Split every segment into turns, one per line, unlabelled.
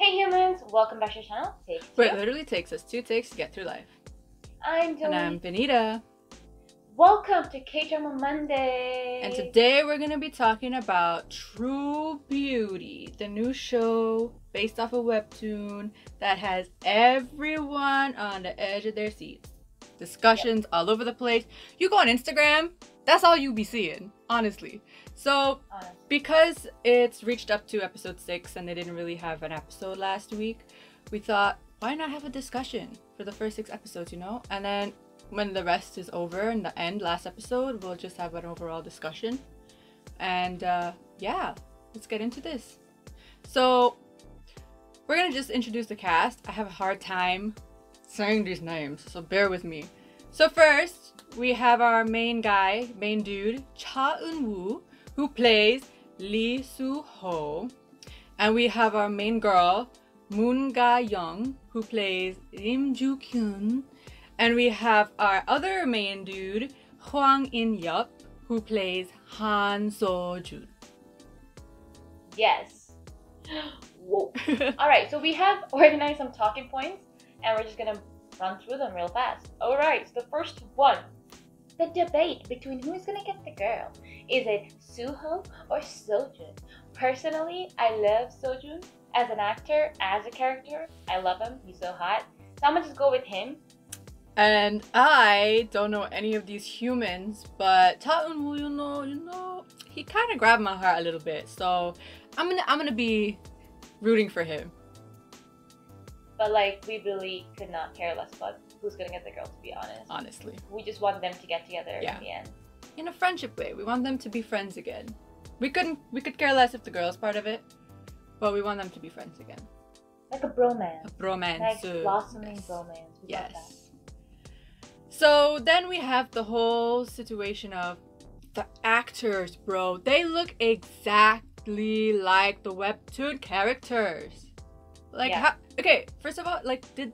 Hey humans, welcome back to your channel. Take
Where it literally takes us 2 takes to get through life.
I'm Dilmi.
And I'm Venita.
Welcome to Kdrama Monday.
And today we're going to be talking about True Beauty, the new show based off a webtoon that has everyone on the edge of their seats. Discussions all over the place. You go on Instagram, that's all you be seeing, honestly. So, because it's reached up to episode 6 and they didn't really have an episode last week, we thought, why not have a discussion for the first 6 episodes, you know? And then when the rest is over in the end, last episode, we'll just have an overall discussion. And yeah, let's get into this. So, we're gonna just introduce the cast. I have a hard time saying these names, so bear with me. So first, we have our main dude, Cha Eun-woo, who plays Lee Suho. And we have our main girl, Moon Ga-young, who plays Im Joo-kyun. And we have our other main dude, Hwang In-yup, who plays Han Seojun.
Yes. Whoa. Alright, so we have organized some talking points and we're just gonna run through them real fast. Alright, so the first one. The debate between who is gonna get the girl. Is it Suho or Seojun? Personally, I love Seojun as an actor, as a character. I love him, he's so hot. So I'm gonna just go with him.
And I don't know any of these humans, but Cha Eun-woo, you know, he kind of grabbed my heart a little bit. So I'm gonna be rooting for him.
But like, we really could not care less about who's gonna get the girl, to be honest.
Honestly.
We just want them to get together in the end.
In a friendship way. We want them to be friends again. We could care less if the girl's part of it, but we want them to be friends again.
Like a bromance.
A bromance.
Like blossoming bromance.
Yes. So then we have the whole situation of the actors, bro. They look exactly like the webtoon characters. Like, okay, first of all, like, this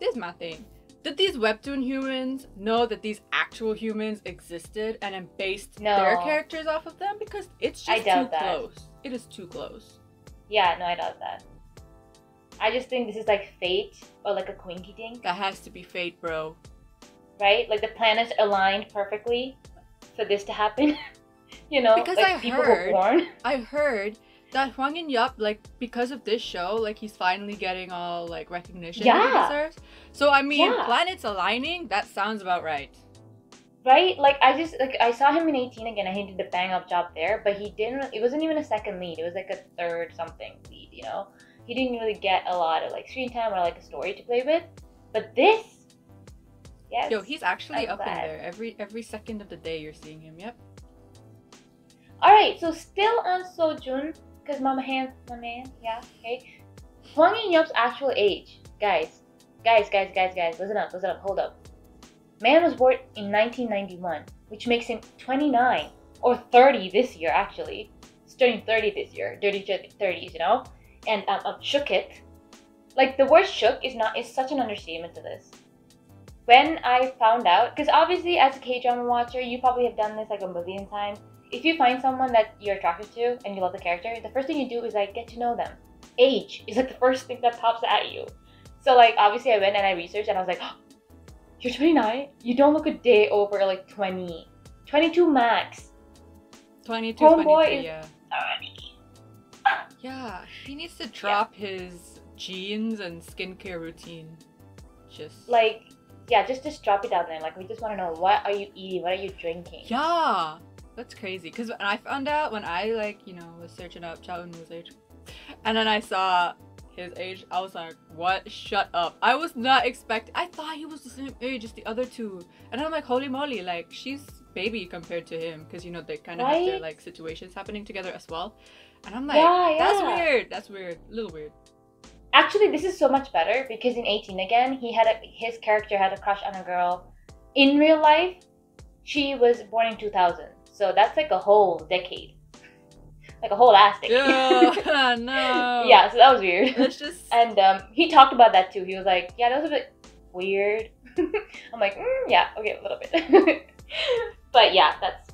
is my thing. Did these webtoon humans know that these actual humans existed and then based their characters off of them? Because it's just too close. It is too close.
Yeah, no, I doubt that. I just think this is like fate or like a Quinky thing.
That has to be fate, bro.
Right? Like the planets aligned perfectly for this to happen. You know,
because
like people were born.
I heard that Hwang In-yup, like, because of this show, like, he's finally getting all, like, recognition he deserves. So, I mean, planets aligning, that sounds about right.
Right? Like, I saw him in 18 again, and he did a bang-up job there, but it wasn't even a second lead, it was, like, a third something lead, you know? He didn't really get a lot of, like, screen time or, like, a story to play with. But this, yes.
Yo, he's actually up in there. Every second of the day you're seeing him, yep.
Alright, so still on Seojun, because my man, yeah, okay. Hwang In-yup's actual age, guys, listen up, hold up. Man was born in 1991, which makes him 29, or 30 this year, actually. He's turning 30 this year, dirty 30s, you know? And shook it. Like, the word shook is such an understatement to this. When I found out, because obviously as a K-drama watcher, you probably have done this like a million times. If you find someone that you're attracted to and you love the character, the first thing you do is like get to know them. Age is like the first thing that pops at you. So like obviously I went and I researched and I was like, oh, you're 29? You don't look a day over like 20. 22 max.
22,
Homeboy
23,
is
yeah.
30.
Yeah, he needs to drop his jeans and skincare routine. Just
like, yeah, just drop it down there. Like, we just want to know, what are you eating? What are you drinking?
Yeah. That's crazy, because when I found out, when I, like, you know, was searching up Cha Eun-woo's age, and then I saw his age, I was like, what? Shut up. I was not expecting, I thought he was the same age as the other two. And I'm like, holy moly, like, she's baby compared to him, because, you know, they kind of have their, like, situations happening together as well. And I'm like, that's weird, a little weird.
Actually, this is so much better, because in 18 again, his character had a crush on a girl. In real life, she was born in 2000. So that's like a whole decade. Like a whole ass decade.
Yeah, no.
Yeah, so that was weird.
Let's just...
And he talked about that too. He was like, yeah, that was a bit weird. I'm like, yeah, okay, a little bit. But yeah, that's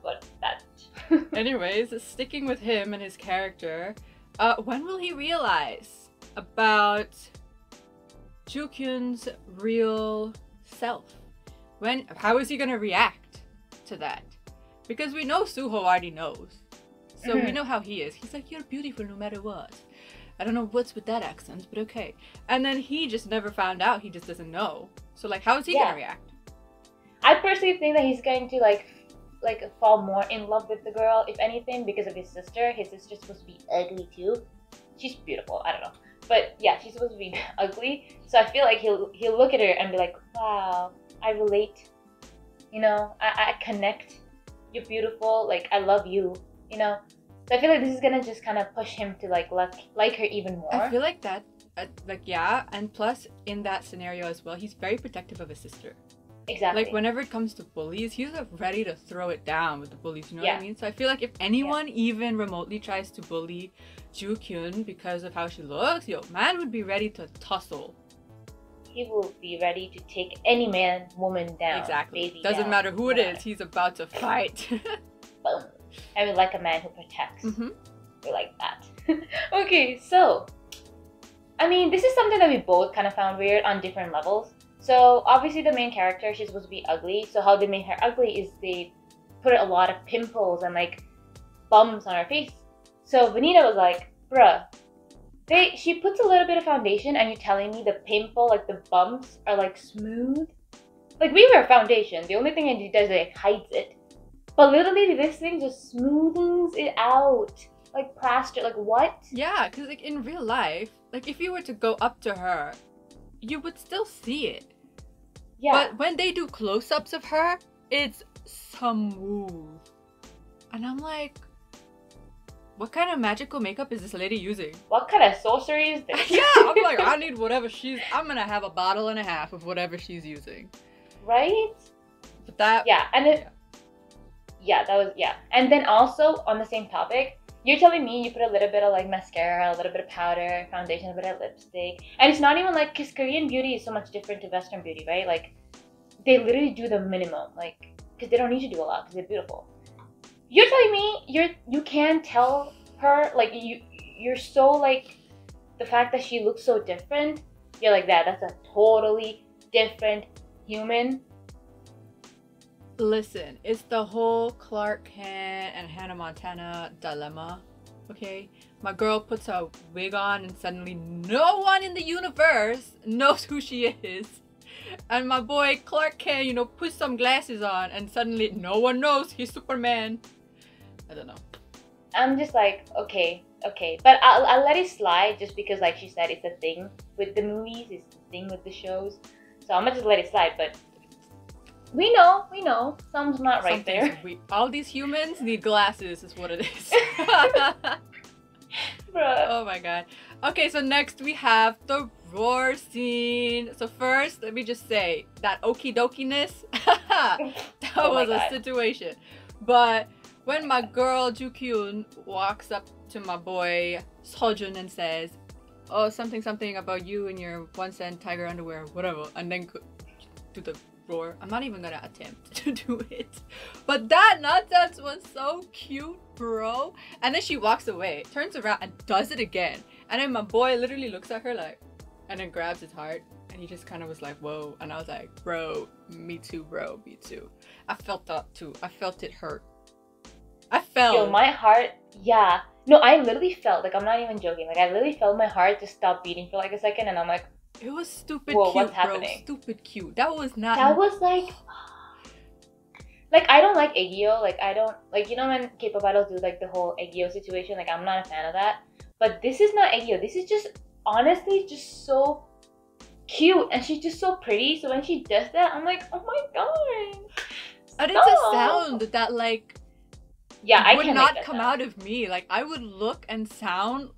what that...
Anyways, sticking with him and his character, when will he realize about Jukyun's real self. How is he gonna react to that? Because we know Suho already knows. So we know how he is. He's like, you're beautiful no matter what. I don't know what's with that accent, but okay. And then he just never found out. He just doesn't know. So like, how is he gonna react?
I personally think that he's going to like fall more in love with the girl, if anything, because of his sister. His sister's supposed to be ugly too. She's beautiful, I don't know. But yeah, she's supposed to be ugly. So I feel like he'll look at her and be like, wow, I relate. You know, I connect. You're beautiful, like I love you, you know? So I feel like this is gonna just kind of push him to like her even more.
I feel like that, yeah, and plus in that scenario as well, he's very protective of his sister.
Exactly.
Like whenever it comes to bullies, he's ready to throw it down with the bullies, you know what I mean? So I feel like if anyone even remotely tries to bully Jukyun because of how she looks, yo, man would be ready to tussle.
He will be ready to take any man, woman down.
Exactly.
Baby
Doesn't
down,
matter who it is, he's about to fight.
Boom. I would like a man who protects. We like that. Okay, so I mean, this is something that we both kind of found weird on different levels. So obviously the main character, she's supposed to be ugly. So how they made her ugly is they put a lot of pimples and like bumps on her face. So Venita was like, bruh, she puts a little bit of foundation and you're telling me the pimple, like the bumps are like smooth? Like we wear foundation. The only thing it does is like hides it. But literally this thing just smoothens it out. Like plaster, like what?
Yeah, because like in real life, like if you were to go up to her, you would still see it. Yeah. But when they do close-ups of her, it's smooth. And I'm like, what kind of magical makeup is this lady using?
What kind of sorcery is this?
Yeah, I'm like, I need whatever I'm gonna have a bottle and a half of whatever she's using.
Right?
But that...
Yeah, and then... Yeah, that was... Yeah. And then also, on the same topic, you're telling me you put a little bit of like mascara, a little bit of powder, foundation, a bit of lipstick. And it's not even like, because Korean beauty is so much different to Western beauty, right? Like, they literally do the minimum, like, because they don't need to do a lot because they're beautiful. You're telling me you can't tell her, like, you're so like, the fact that she looks so different, you're like that's a totally different human.
Listen, it's the whole Clark Kent and Hannah Montana dilemma, okay? My girl puts a wig on and suddenly no one in the universe knows who she is. And my boy Clark Kent, you know, puts some glasses on and suddenly no one knows he's Superman. I don't know.
I'm just like, okay. But I'll let it slide just because, like she said, it's a thing with the movies, it's a thing with the shows. So I'm gonna just let it slide, but we know, something's not right there.
All these humans need glasses is what it is.
Bruh.
Oh my god. Okay, so next we have the roar scene. So first, let me just say, that okie dokiness, that was a situation. But when my girl Jukyun walks up to my boy Seojun and says, oh, something about you and your 1 cent tiger underwear, whatever, and then do the roar. I'm not even gonna attempt to do it. But that nonsense was so cute, bro. And then she walks away, turns around and does it again. And then my boy literally looks at her like, and then grabs his heart. And he just kind of was like, whoa. And I was like, bro, me too, bro, me too. I felt that too. I felt it hurt. I felt.
Yo, my heart, yeah. No, I literally felt, like, I'm not even joking. Like, I literally felt my heart just stop beating for like a second. And I'm like,
it was stupid
whoa,
cute,
what's happening?
Bro. Stupid cute. That was not...
That was like... Like, I don't like Aegyo. Like, I don't... Like, you know when K-pop idols do, like, the whole Aegyo situation? Like, I'm not a fan of that. But this is not Aegyo. This is just, honestly, just so cute. And she's just so pretty. So when she does that, I'm like, oh my god.
And it's a sound that, like...
Yeah, I
would
can
not come out of me. Like, I would look and sound...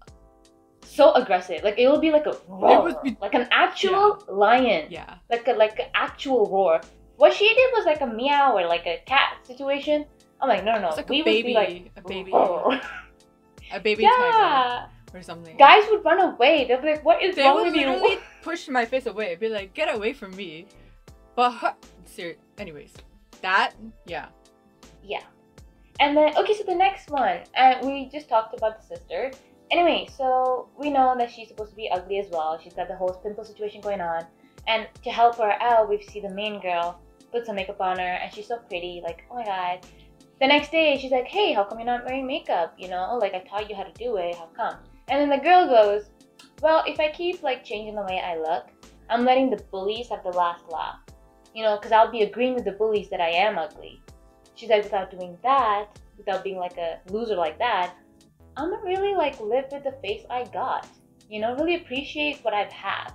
so aggressive. Like, it would be like a roar. Like an actual lion.
Yeah.
Like an actual roar. What she did was like a meow or like a cat situation. I'm like, no.
It's like
we
a baby,
would be like,
a baby tiger or something.
Guys would run away. They'd be like, what is wrong with you?
They would literally push my face away. Be like, get away from me. But serious. Anyways, that, yeah.
And then, okay, so the next one, we just talked about the sister. Anyway, so we know that she's supposed to be ugly as well. She's got the whole pimple situation going on. And to help her out, we see the main girl put some makeup on her, and she's so pretty. Like, oh my god. The next day, she's like, hey, how come you're not wearing makeup? You know, like, I taught you how to do it. How come? And then the girl goes, well, if I keep, like, changing the way I look, I'm letting the bullies have the last laugh. You know, because I'll be agreeing with the bullies that I am ugly. She's like, without doing that, without being, like, a loser like that, I'm gonna really, like, live with the face I got. You know, really appreciate what I've had.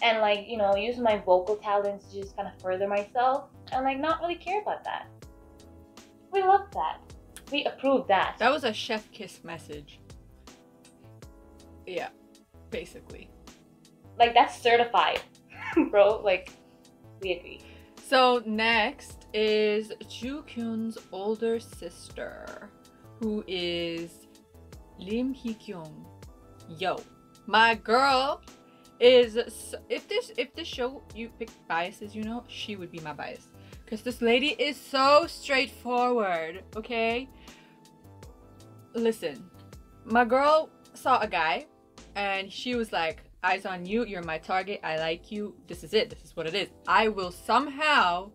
And, like, you know, use my vocal talents to just kind of further myself. And, like, not really care about that. We love that. We approve that.
That was a chef kiss message. Yeah, basically.
Like, that's certified, bro. Like, we agree.
So next is Joo-kyun's older sister, who is Lim Hee-kyung. Yo, my girl is, if this show you pick biases, you know, she would be my bias. Because this lady is so straightforward, okay? Listen, my girl saw a guy and she was like, eyes on you, you're my target, I like you, this is it, this is what it is. I will somehow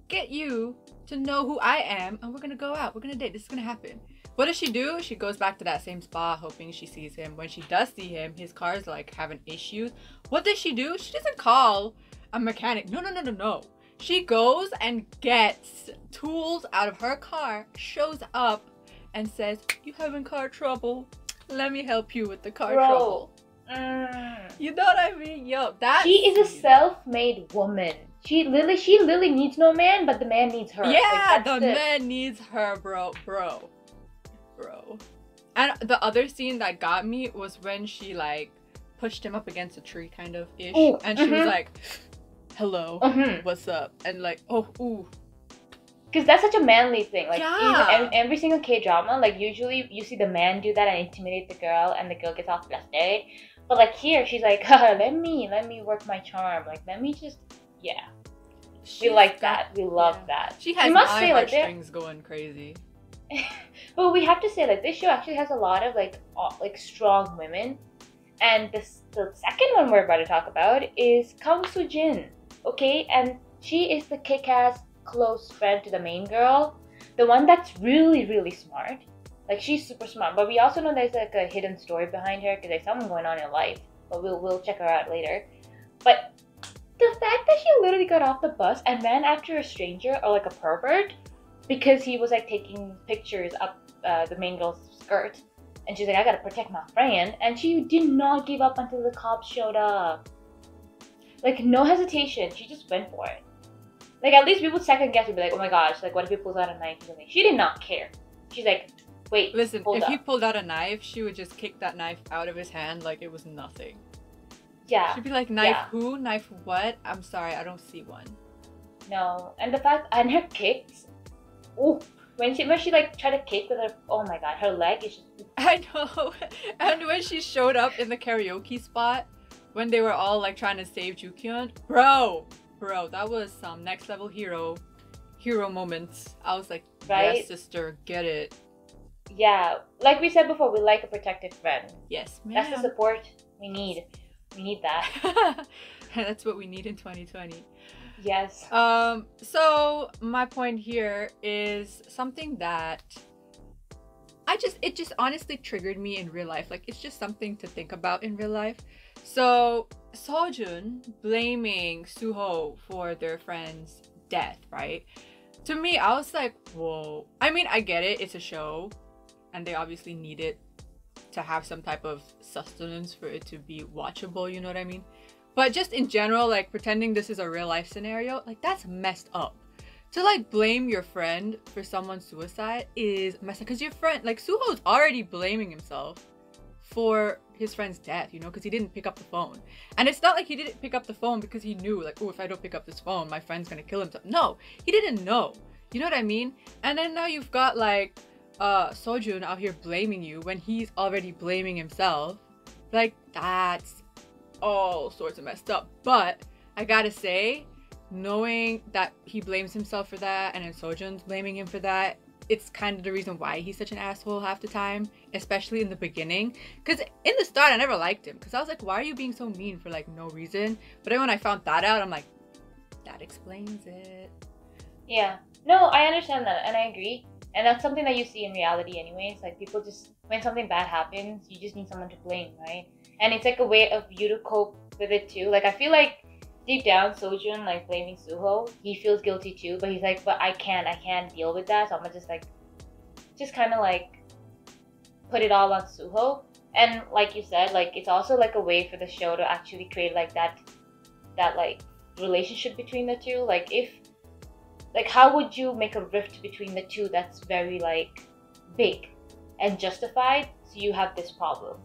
get you to know who I am and we're gonna go out, we're gonna date, this is gonna happen. What does she do? She goes back to that same spa hoping she sees him. When she does see him, his car's like having issues. What does she do? She doesn't call a mechanic. No. She goes and gets tools out of her car, shows up, and says, you having car trouble? Let me help you with the car trouble. You know what I mean? Yo, that
she is a self-made woman. She literally needs no man, but the man needs her.
Yeah, like, the man needs her, bro. And the other scene that got me was when she like pushed him up against a tree, kind of ish, and she was like, hello, what's up? And like, oh, ooh.
Because that's such a manly thing. Like,
yeah.
even every single K-drama, like, usually you see the man do that and intimidate the girl, and the girl gets all flustered. But, like, here, she's like, let me work my charm. Like, let me just, yeah. We like that. We love that.
She has my heartstrings going crazy.
But we have to say, like, this show actually has a lot of, like strong women. And the second one we're about to talk about is Kang Soo-jin. Okay? And she is the kick-ass close friend to the main girl, the one that's really, really smart. Like, she's super smart, but we also know there's like a hidden story behind her because there's something going on in life, but we'll check her out later. But the fact that she literally got off the bus and ran after a stranger, or like a pervert, because he was like taking pictures up the main girl's skirt, and she's like, I gotta protect my friend, and she did not give up until the cops showed up. Like, no hesitation, she just went for it. Like, at least we would second guess and be like, oh my gosh, like, what if he pulls out a knife or something? She did not care. She's like, wait,
listen, if he pulled out a knife, she would just kick that knife out of his hand like it was nothing.
Yeah.
She'd be like, knife who? Knife what? I'm sorry, I don't see one.
No. And the fact, and her kicks, ooh, when she like tried to kick with her, oh my god, her leg is just...
I know. And when she showed up in the karaoke spot, when they were all like trying to save Joo-kyun, bro, that was some next level hero moments. I was like, right? Yes, sister, get it.
Yeah, like we said before, we like a protected friend.
Yes, ma'am.
That's the support we need. We need that.
That's what we need in 2020.
Yes.
So my point here is something that it just honestly triggered me in real life. Like, it's just something to think about in real life. So Seojun blaming Suho for their friend's death, right? To me, I was like, whoa. I mean, I get it, it's a show and they obviously need it to have some type of sustenance for it to be watchable, you know what I mean? But just in general, like, pretending this is a real life scenario, like, that's messed up. To like blame your friend for someone's suicide is messed up, because your friend, like, Suho's already blaming himself for his friend's death, you know, because he didn't pick up the phone. And it's not like he didn't pick up the phone because he knew, like, oh, if I don't pick up this phone, my friend's gonna kill himself. No, he didn't know. You know what I mean? And then now you've got like Seojun out here blaming you when he's already blaming himself. Like, that's all sorts of messed up. But I gotta say, knowing that he blames himself for that and then Seojun's blaming him for that, it's kind of the reason why he's such an asshole half the time, especially in the beginning. Because in the start, I never liked him. Because I was like, why are you being so mean for like no reason? But then when I found that out, I'm like, that explains it.
Yeah. No, I understand that and I agree. And that's something that you see in reality anyways. Like people just, when something bad happens, you just need someone to blame, right? And it's like a way of you to cope with it too. Like I feel like deep down, Seojun like blaming Suho. He feels guilty too, but he's like, but I can't deal with that. So I'm gonna just kind of like put it all on Suho. And like you said, like it's also like a way for the show to actually create like that like relationship between the two. Like if, like how would you make a rift between the two that's very like big and justified? So you have this problem,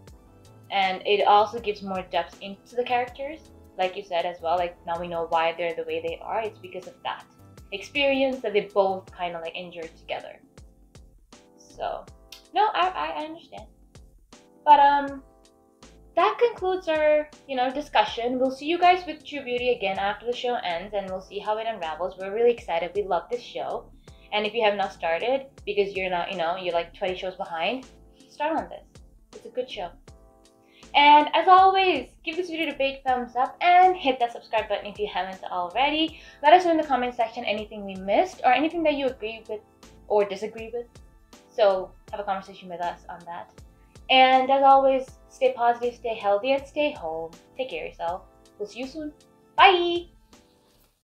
and it also gives more depth into the characters. Like you said as well, like now we know why they're the way they are. It's because of that experience that they both kind of like endured together. So no, I understand. But that concludes our discussion. We'll see you guys with True Beauty again after the show ends, and we'll see how it unravels. We're really excited. We love this show, and if you have not started because you're not you're like 20 shows behind, start on this. It's a good show. And as always, give this video a big thumbs up and hit that subscribe button if you haven't already. Let us know in the comment section anything we missed or anything that you agree with or disagree with. So have a conversation with us on that. And as always, stay positive, stay healthy, and stay home. Take care of yourself. We'll see you soon. Bye!